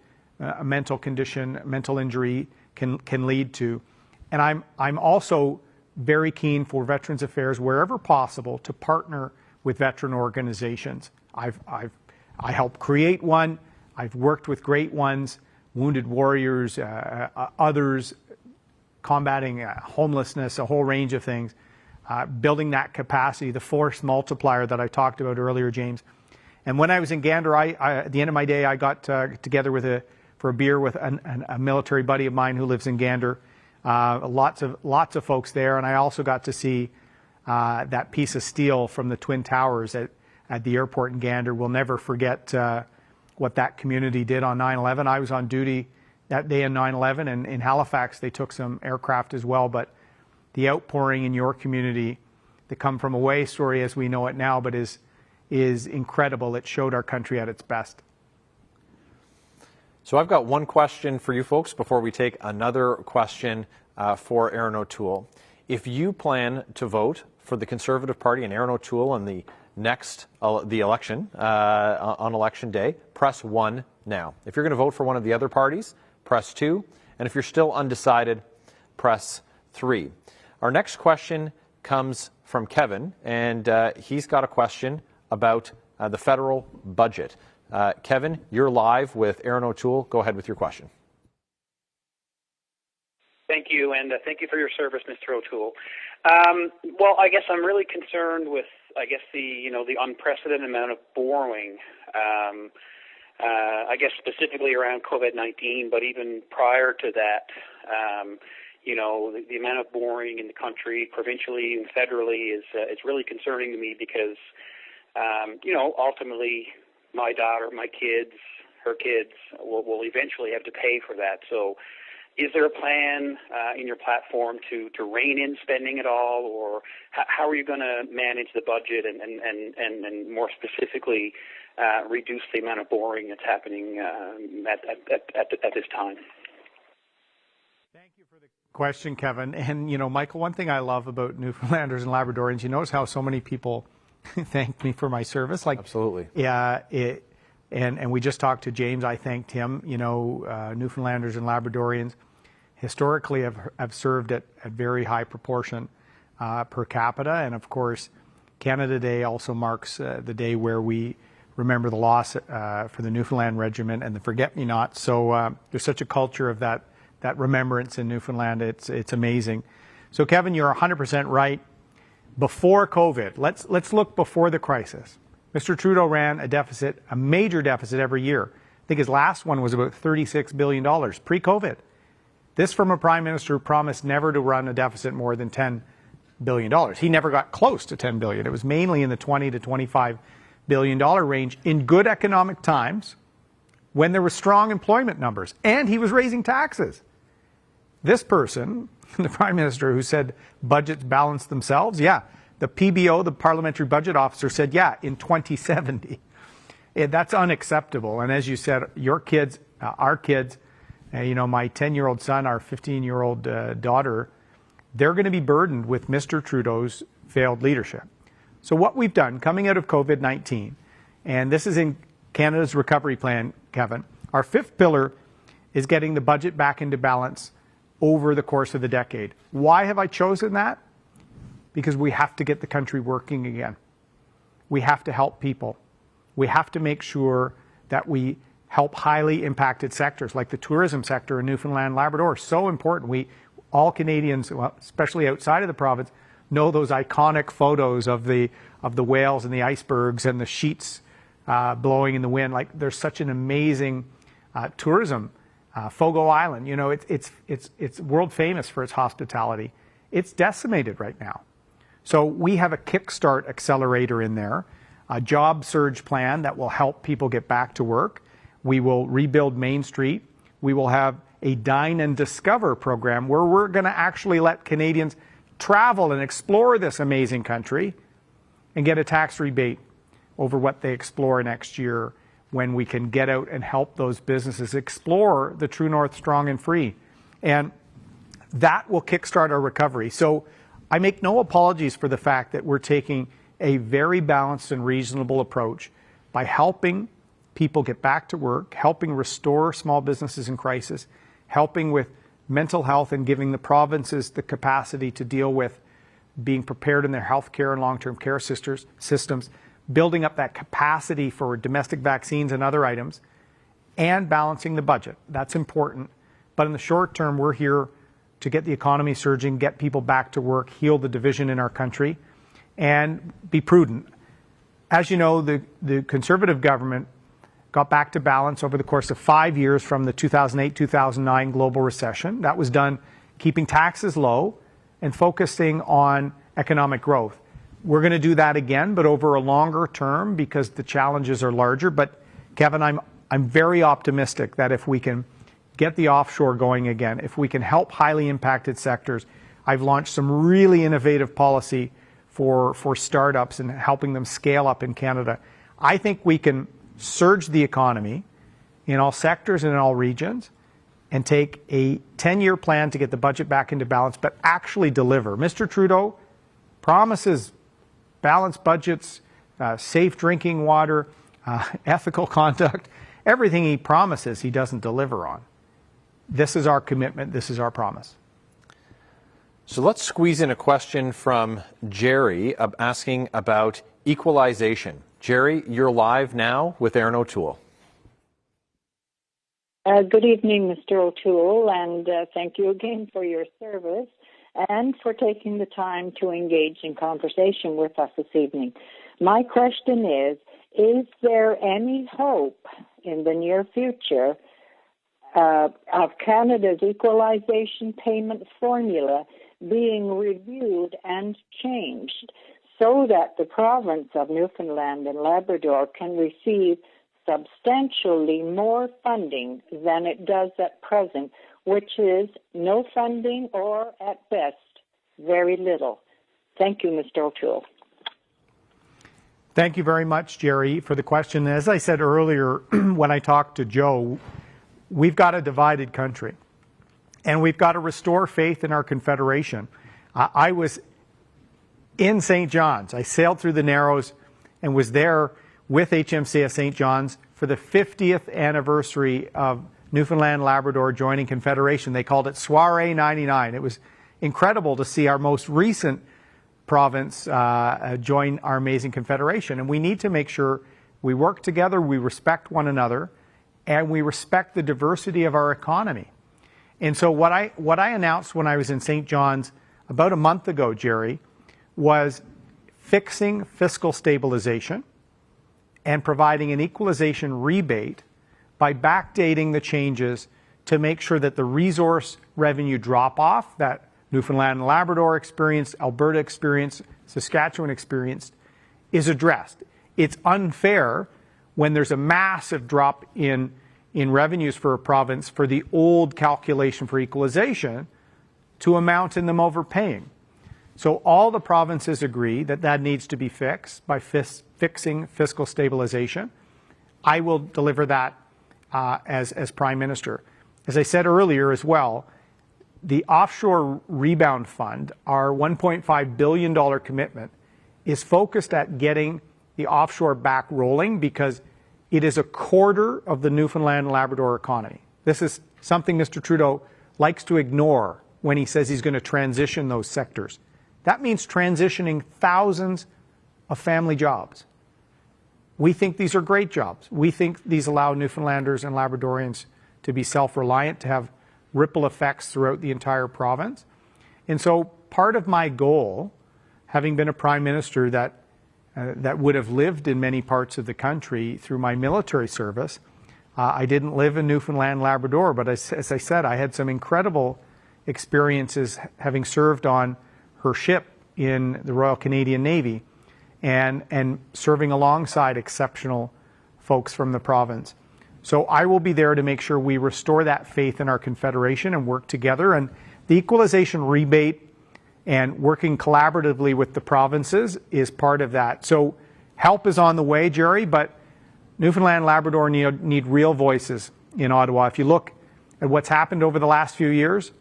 mental condition, mental injury can lead to. And I'm also very keen for Veterans Affairs, wherever possible, to partner with veteran organizations. I helped create one. I've worked with great ones, Wounded Warriors, others, combating homelessness, a whole range of things, building that capacity, the force multiplier that I talked about earlier, James. And when I was in Gander, at the end of my day, I got together for a beer with a military buddy of mine who lives in Gander. Lots of folks there, and I also got to see that piece of steel from the Twin Towers at the airport in Gander. We'll never forget what that community did on 9/11. I was on duty that day on 9/11, and in Halifax they took some aircraft as well. But the outpouring in your community, the come from away story as we know it now, but is incredible. It showed our country at its best. So I've got one question for you folks before we take another question for Erin O'Toole. If you plan to vote for the Conservative Party and Erin O'Toole in the next the election on election day, press 1 now. If you're going to vote for one of the other parties, press 2. And if you're still undecided, press 3. Our next question comes from Kevin, and he's got a question about the federal budget. Kevin, you're live with Erin O'Toole. Go ahead with your question. Thank you, and thank you for your service, Mr. O'Toole. Well, I guess I'm really concerned with, the unprecedented amount of borrowing. I guess specifically around COVID-19, but even prior to that, the amount of borrowing in the country, provincially and federally, is really concerning to me because, ultimately, my daughter, my kids, her kids will eventually have to pay for that. So is there a plan in your platform to rein in spending at all, or how are you going to manage the budget and more specifically reduce the amount of borrowing that's happening at this time? Thank you for the question, Kevin. And, Michael, one thing I love about Newfoundlanders and Labradorians, you notice how so many people thanked me for my service. Absolutely. Yeah. And we just talked to James. I thanked him. Newfoundlanders and Labradorians historically have served at very high proportion per capita. And of course, Canada Day also marks the day where we remember the loss for the Newfoundland Regiment and the Forget-Me-Nots. So there's such a culture of that remembrance in Newfoundland. It's amazing. So Kevin, you're 100% right. Before COVID, let's look before the crisis. Mr. Trudeau ran a major deficit every year. I think his last one was about $36 billion pre-COVID. This from a prime minister who promised never to run a deficit more than $10 billion. He never got close to $10 billion. It was mainly in the $20 to $25 billion range in good economic times when there were strong employment numbers. And he was raising taxes. This person, the prime minister who said budgets balance themselves, the PBO, the Parliamentary Budget Officer, said, in 2070. That's unacceptable. And as you said, your kids, our kids, my 10-year-old son, our 15-year-old daughter, they're going to be burdened with Mr. Trudeau's failed leadership. So what we've done coming out of COVID-19, and this is in Canada's recovery plan, Kevin, our fifth pillar is getting the budget back into balance over the course of the decade. Why have I chosen that? Because we have to get the country working again. We have to help people. We have to make sure that we help highly impacted sectors like the tourism sector in Newfoundland Labrador. So important. All Canadians, well, especially outside of the province, know those iconic photos of the whales and the icebergs and the sheets blowing in the wind. Like, there's such an amazing tourism. Fogo Island, it's world famous for its hospitality. It's decimated right now. So we have a Kickstart accelerator in there, a job surge plan that will help people get back to work. We will rebuild Main Street. We will have a Dine and Discover program where we're going to actually let Canadians travel and explore this amazing country and get a tax rebate over what they explore next year when we can get out and help those businesses explore the True North strong and free. And that will kickstart our recovery. So I make no apologies for the fact that we're taking a very balanced and reasonable approach by helping people get back to work, helping restore small businesses in crisis, helping with mental health and giving the provinces the capacity to deal with being prepared in their healthcare and long-term care systems, building up that capacity for domestic vaccines and other items, and balancing the budget. That's important. But in the short term, we're here to get the economy surging, get people back to work, heal the division in our country, and be prudent. As you know, the Conservative government got back to balance over the course of 5 years from the 2008-2009 global recession. That was done keeping taxes low and focusing on economic growth. We're going to do that again, but over a longer term because the challenges are larger. But Kevin, I'm very optimistic that if we can get the offshore going again, if we can help highly impacted sectors, I've launched some really innovative policy for startups and helping them scale up in Canada. I think we can surge the economy in all sectors and in all regions and take a 10-year plan to get the budget back into balance, but actually deliver. Mr. Trudeau promises balanced budgets, safe drinking water, ethical conduct. Everything he promises, he doesn't deliver on. This is our commitment. This is our promise. So let's squeeze in a question from Jerry asking about equalization. Jerry, you're live now with Erin O'Toole. Good evening, Mr. O'Toole, and thank you again for your service and for taking the time to engage in conversation with us this evening. My question is there any hope in the near future of Canada's equalization payment formula being reviewed and changed so that the province of Newfoundland and Labrador can receive substantially more funding than it does at present, which is no funding or, at best, very little? Thank you, Mr. O'Toole. Thank you very much, Jerry, for the question. As I said earlier when I talked to Joe, we've got a divided country, and we've got to restore faith in our Confederation. I was in St. John's. I sailed through the Narrows and was there with HMCS St. John's for the 50th anniversary of Newfoundland Labrador joining Confederation. They called it Soiree 99. It was incredible to see our most recent province join our amazing Confederation. And we need to make sure we work together, we respect one another, and we respect the diversity of our economy. And so what I announced when I was in St. John's about a month ago, Jerry, was fixing fiscal stabilization and providing an equalization rebate by backdating the changes to make sure that the resource revenue drop-off that Newfoundland and Labrador experienced, Alberta experienced, Saskatchewan experienced, is addressed. It's unfair when there's a massive drop in revenues for a province for the old calculation for equalization to amount in them overpaying. So all the provinces agree that that needs to be fixed by fixing fiscal stabilization. I will deliver that as Prime Minister. As I said earlier as well, the Offshore Rebound Fund, our $1.5 billion commitment, is focused at getting the offshore back rolling because it is a quarter of the Newfoundland and Labrador economy. This is something Mr. Trudeau likes to ignore when he says he's going to transition those sectors. That means transitioning thousands of family jobs. We think these are great jobs. We think these allow Newfoundlanders and Labradorians to be self-reliant, to have ripple effects throughout the entire province. And so part of my goal, having been a Prime Minister that would have lived in many parts of the country through my military service, I didn't live in Newfoundland Labrador, but as I said, I had some incredible experiences having served on her ship in the Royal Canadian Navy and serving alongside exceptional folks from the province. So I will be there to make sure we restore that faith in our Confederation and work together. And the equalization rebate and working collaboratively with the provinces is part of that. So help is on the way, Jerry, but Newfoundland and Labrador need real voices in Ottawa. If you look at what's happened over the last few years,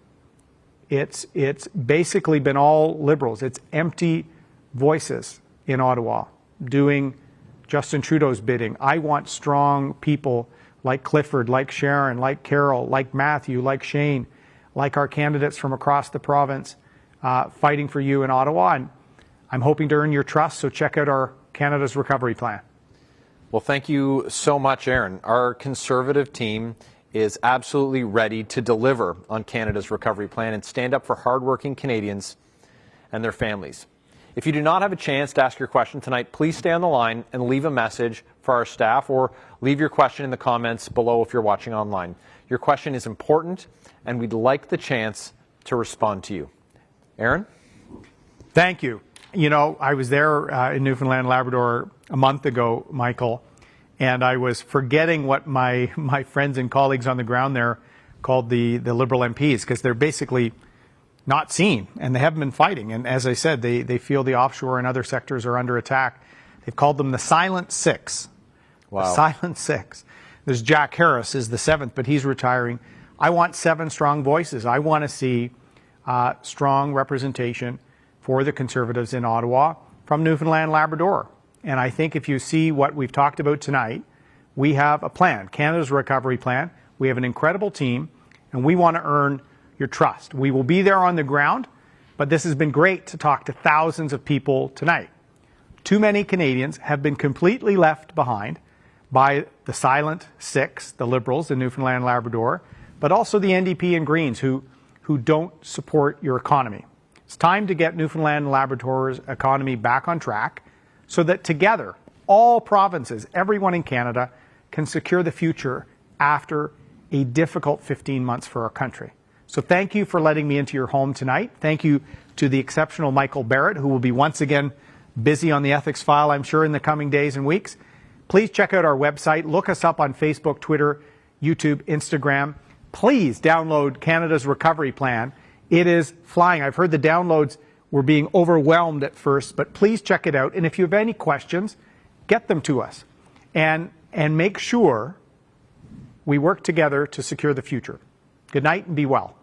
it's basically been all Liberals. It's empty voices in Ottawa doing Justin Trudeau's bidding. I want strong people like Clifford, like Sharon, like Carol, like Matthew, like Shane, like our candidates from across the province fighting for you in Ottawa. And I'm hoping to earn your trust, so check out our Canada's Recovery Plan. Well, thank you so much, Erin. Our Conservative team is absolutely ready to deliver on Canada's Recovery Plan and stand up for hardworking Canadians and their families. If you do not have a chance to ask your question tonight, please stay on the line and leave a message for our staff, or leave your question in the comments below if you're watching online. Your question is important, and we'd like the chance to respond to you. Erin? Thank you. You know, I was there in Newfoundland Labrador a month ago, Michael, and I was forgetting what my friends and colleagues on the ground there called the Liberal MPs, because they're basically not seen, and they haven't been fighting. And as I said, they feel the offshore and other sectors are under attack. They've called them the Silent Six. Wow. The Silent Six. There's Jack Harris is the seventh, but he's retiring. I want 7 strong voices. I want to see strong representation for the Conservatives in Ottawa from Newfoundland Labrador. And I think if you see what we've talked about tonight, we have a plan, Canada's Recovery Plan. We have an incredible team, and we want to earn your trust. We will be there on the ground, but this has been great to talk to thousands of people tonight. Too many Canadians have been completely left behind by the Silent Six, the Liberals in Newfoundland Labrador, but also the NDP and Greens who don't support your economy. It's time to get Newfoundland and Labrador's economy back on track so that together, all provinces, everyone in Canada, can secure the future after a difficult 15 months for our country. So thank you for letting me into your home tonight. Thank you to the exceptional Michael Barrett, who will be once again busy on the ethics file, I'm sure, in the coming days and weeks. Please check out our website. Look us up on Facebook, Twitter, YouTube, Instagram. Please download Canada's Recovery Plan. It is flying. I've heard the downloads were being overwhelmed at first, but please check it out. And if you have any questions, get them to us. And make sure we work together to secure the future. Good night and be well.